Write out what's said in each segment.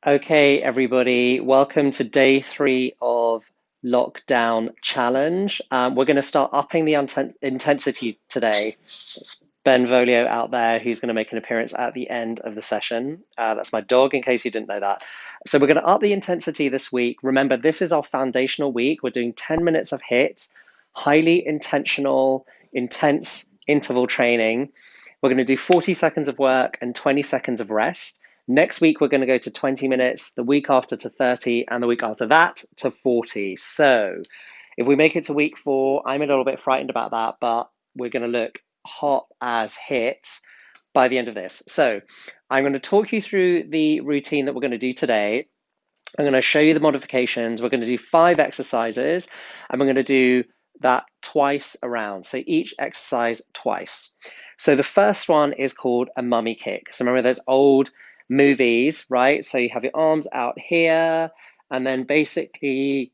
Okay, everybody, welcome to day 3 of Lockdown Challenge. We're going to start upping the intensity today. It's Ben Volio out there who's going to make an appearance at the end of the session. That's my dog, in case you didn't know that. So we're going to up the intensity this week. Remember, this is our foundational week. We're doing 10 minutes of HIIT, highly intentional, intense interval training. We're going to do 40 seconds of work and 20 seconds of rest. Next week, we're going to go to 20 minutes, the week after to 30, and the week after that to 40. So if we make it to week 4, I'm a little bit frightened about that, but we're going to look hot as hits by the end of this. So I'm going to talk you through the routine that we're going to do today. I'm going to show you the modifications. We're going to do 5 exercises, and we're going to do that twice around. So each exercise twice. So the first one is called a mummy kick. So remember those old movies, right? So you have your arms out here, and then basically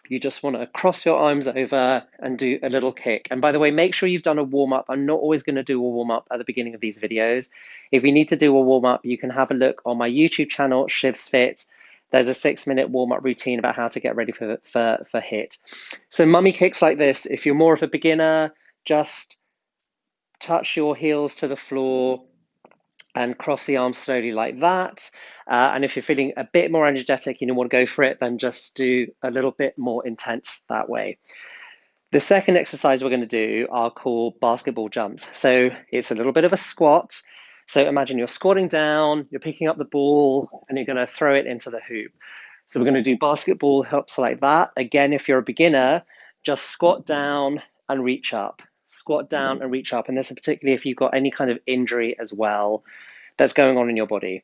you just want to cross your arms over and do a little kick. And by the way, make sure you've done a warm-up. I'm not always going to do a warm-up at the beginning of these videos. If you need to do a warm-up, you can have a look on my YouTube channel, shivsfit. There's a 6-minute warm-up routine about how to get ready for HIIT. So mummy kicks like this, if you're more of a beginner, just touch your heels to the floor and cross the arms slowly like that. And if you're feeling a bit more energetic and you want to go for it, then just do a little bit more intense that way. The second exercise we're going to do are called basketball jumps. So it's a little bit of a squat. So imagine you're squatting down, you're picking up the ball, and you're going to throw it into the hoop. So we're going to do basketball hooks like that. Again, if you're a beginner, just squat down and reach up. Squat down and reach up. And this is particularly if you've got any kind of injury as well that's going on in your body.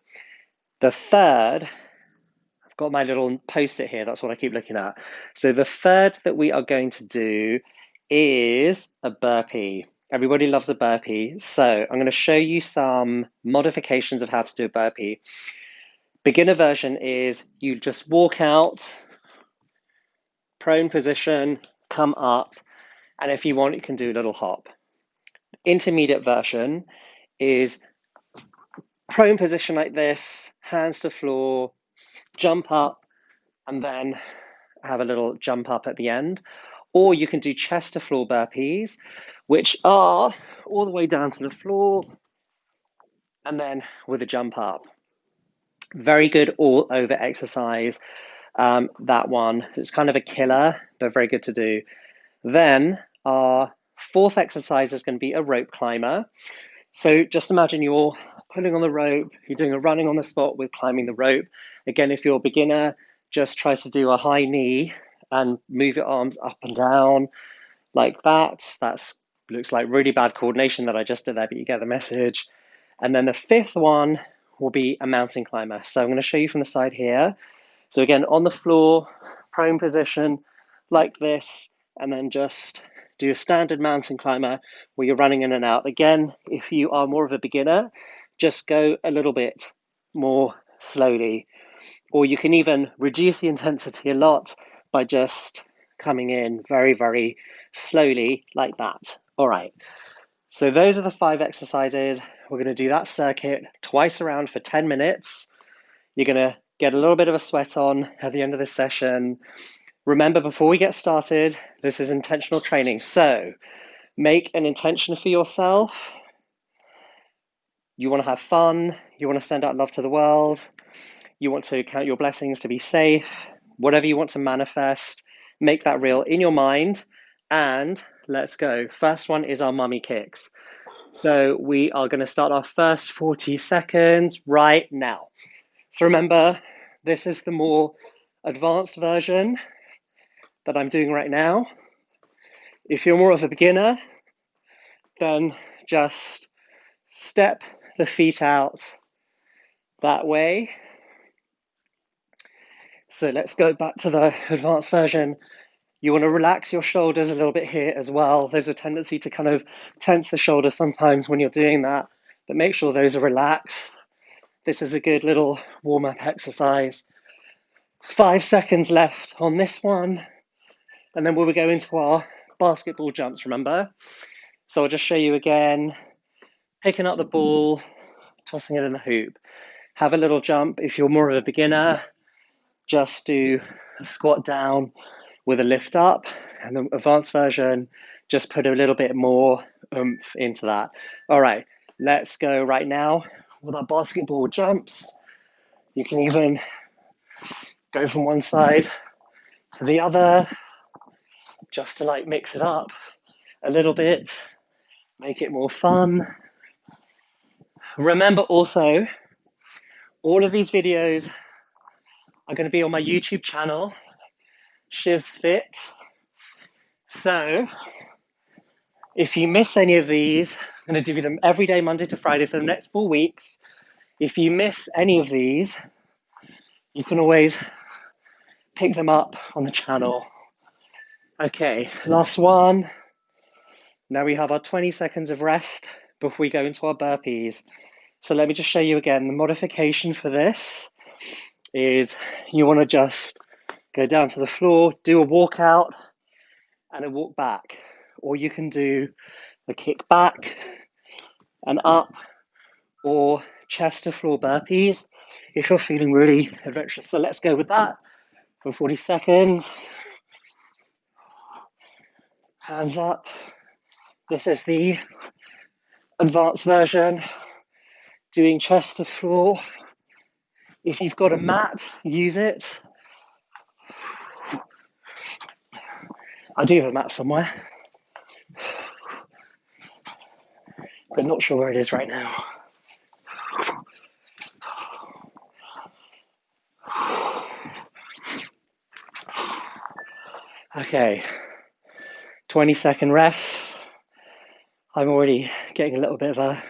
The third, I've got my little post-it here, that's what I keep looking at. So the third that we are going to do is a burpee. Everybody loves a burpee. So I'm going to show you some modifications of how to do a burpee. Beginner version is you just walk out, prone position, come up, and if you want, you can do a little hop. Intermediate version is prone position like this, hands to floor, jump up, and then have a little jump up at the end. Or you can do chest to floor burpees, which are all the way down to the floor, and then with a jump up. Very good all over exercise. That one, it's kind of a killer, but very good to do. Then our fourth exercise is going to be a rope climber. So just imagine you're pulling on the rope, you're doing a running on the spot with climbing the rope. Again, if you're a beginner, just try to do a high knee and move your arms up and down like that. That looks like really bad coordination that I just did there, but you get the message. And then the fifth one will be a mountain climber. So I'm going to show you from the side here. So again, on the floor, prone position like this, and then just do a standard mountain climber where you're running in and out. Again, if you are more of a beginner, just go a little bit more slowly. Or you can even reduce the intensity a lot by just coming in very, very slowly like that. All right. So those are the 5 exercises. We're going to do that circuit twice around for 10 minutes. You're going to get a little bit of a sweat on at the end of this session. Remember, before we get started, this is intentional training. So make an intention for yourself. You want to have fun. You want to send out love to the world. You want to count your blessings to be safe. Whatever you want to manifest, make that real in your mind. And let's go. First one is our mummy kicks. So we are going to start our first 40 seconds right now. So remember, this is the more advanced version that I'm doing right now. If you're more of a beginner, then just step the feet out that way. So let's go back to the advanced version. You want to relax your shoulders a little bit here as well. There's a tendency to kind of tense the shoulders sometimes when you're doing that, but make sure those are relaxed. This is a good little warm-up exercise. 5 seconds left on this one. And then we'll go into our basketball jumps, remember? So I'll just show you again, picking up the ball, tossing it in the hoop. have a little jump. If you're more of a beginner, just do a squat down with a lift up, and the advanced version, just put a little bit more oomph into that. All right, let's go right now with our basketball jumps. You can even go from one side to the other, just to like mix it up a little bit, make it more fun. Remember also, all of these videos are going to be on my YouTube channel, shivsfit. So if you miss any of these, I'm going to do them every day, Monday to Friday, for the next 4 weeks. If you miss any of these, you can always pick them up on the channel. Okay, last one. Now we have our 20 seconds of rest before we go into our burpees. So let me just show you again. The modification for this is you want to just go down to the floor, do a walkout and a walk back. Or you can do a kick back and up, or chest to floor burpees if you're feeling really adventurous. So let's go with that for 40 seconds. Hands up. This is the advanced version, doing chest to floor. If you've got a mat, use it. I do have a mat somewhere, but not sure where it is right now. Okay, 20-second rest. I'm already getting a little bit of a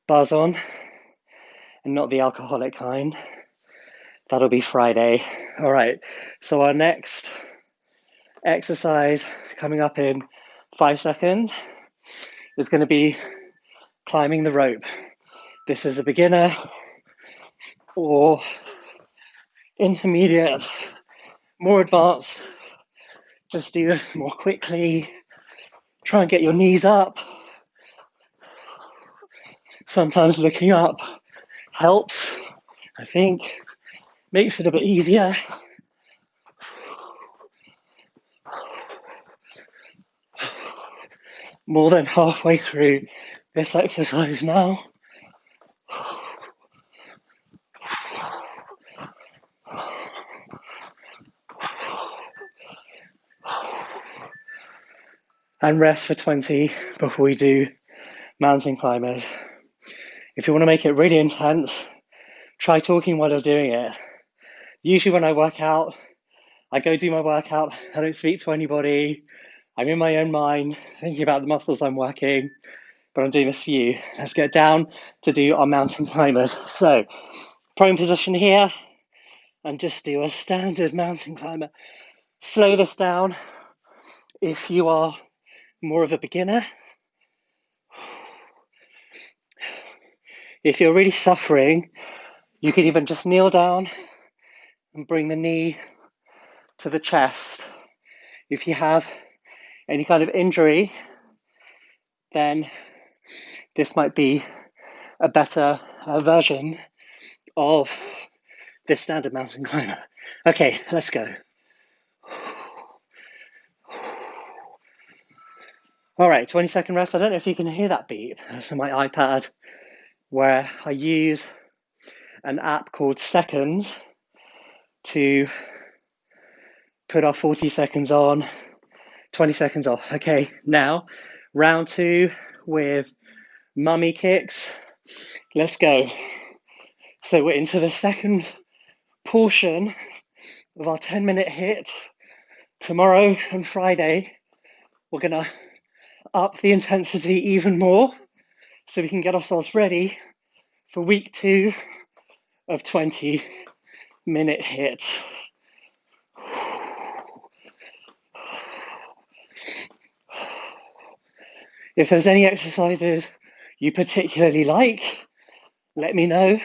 buzz on, and not the alcoholic kind. That'll be Friday. All right, so our next exercise coming up in 5 seconds is going to be climbing the rope. This is a beginner or intermediate, more advanced. Just do it more quickly. Try and get your knees up. Sometimes looking up helps, I think. Makes it a bit easier. More than halfway through this exercise now. And rest for 20 before we do mountain climbers. If you want to make it really intense, try talking while you're doing it. Usually when I work out, I go do my workout, I don't speak to anybody, I'm in my own mind, thinking about the muscles I'm working, but I'm doing this for you. Let's get down to do our mountain climbers. So, prone position here, and just do a standard mountain climber. Slow this down if you are more of a beginner. If you're really suffering, you can even just kneel down and bring the knee to the chest. If you have any kind of injury, then this might be a better version of this standard mountain climber. Okay, let's go. All right, 20-second rest. I don't know if you can hear that beep. That's on my iPad, where I use an app called Seconds to put our 40 seconds on, 20 seconds off. Okay, now round 2 with mummy kicks. Let's go. So we're into the second portion of our 10-minute hit. Tomorrow and Friday, we're going to up the intensity even more so we can get ourselves ready for week 2 of 20-minute hits. If there's any exercises you particularly like, let me know.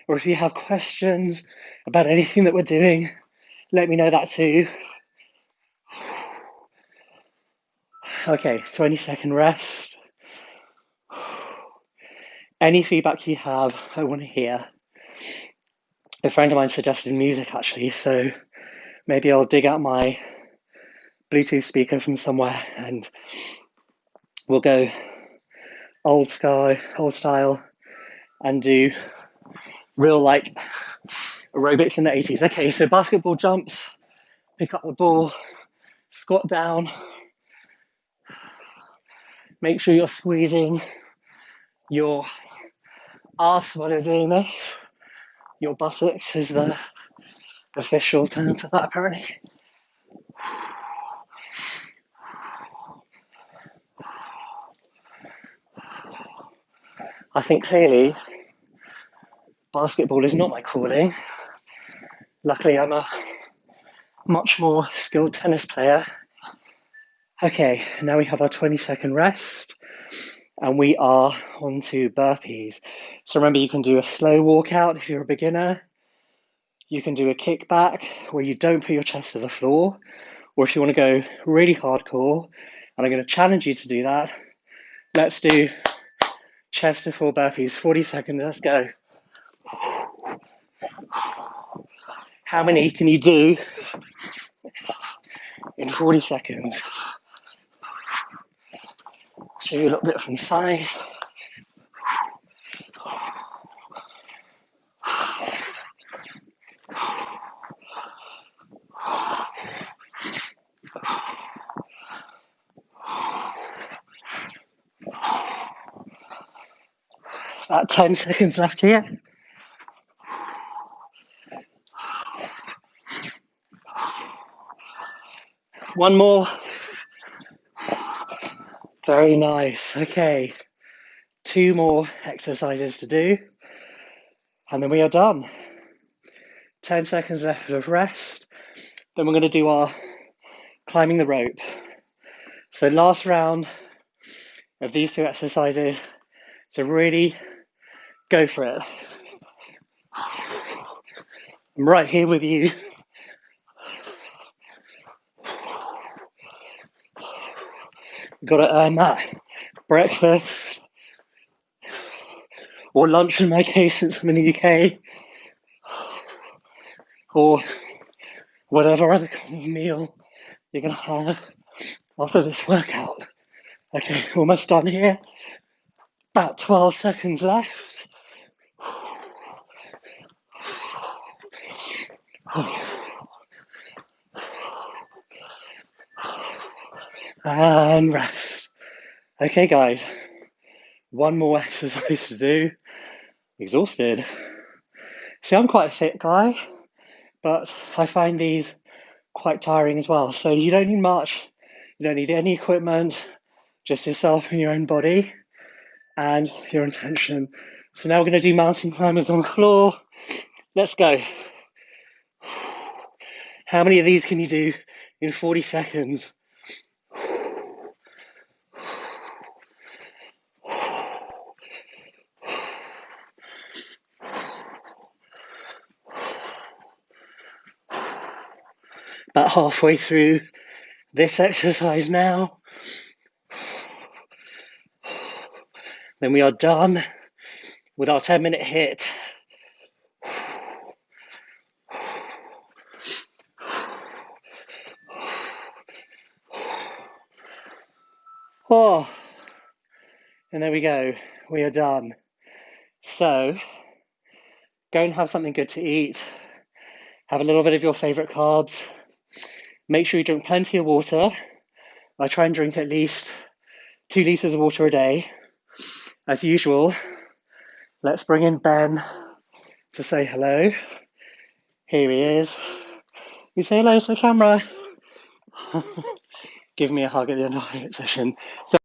Or if you have questions about anything that we're doing, let me know that too. Okay, 20-second rest. Any feedback you have, I want to hear. A friend of mine suggested music actually, so maybe I'll dig out my Bluetooth speaker from somewhere and we'll go old style and do real like aerobics in the 80s. Okay, so basketball jumps, pick up the ball, squat down, make sure you're squeezing your arse while you're doing this. Your buttocks is the official term for that apparently. I think clearly basketball is not my calling. Luckily, I'm a much more skilled tennis player. Okay, now we have our 20-second rest and we are on to burpees. So remember, you can do a slow walkout if you're a beginner. You can do a kickback where you don't put your chest to the floor, or if you want to go really hardcore, and I'm going to challenge you to do that, let's do chest to floor burpees, 40 seconds, let's go. How many can you do in 40 seconds? Show you a little bit from the side. About 10 seconds left here. One more. Very nice. Okay, 2 more exercises to do, and then we are done. 10 seconds left of rest. Then we're going to do our climbing the rope. So last round of these 2 exercises. So really go for it. I'm right here with you. You've got to earn that breakfast or lunch in my case since I'm in the UK, or whatever other kind of meal you're going to have after this workout. Okay, almost done here. About 12 seconds left. And rest. Okay, guys, 1 more exercise to do. Exhausted. See, I'm quite a fit guy, but I find these quite tiring as well. So you don't need much. You don't need any equipment, just yourself and your own body and your intention. So now we're going to do mountain climbers on the floor. Let's go. How many of these can you do in 40 seconds? About halfway through this exercise now. Then we are done with our 10-minute hit. Oh, and there we go. We are done. So go and have something good to eat. Have a little bit of your favorite carbs. Make sure you drink plenty of water. I try and drink at least 2 liters of water a day. As usual, let's bring in Ben to say hello. Here he is. You say hello to the camera. Give me a hug at the end of the session. So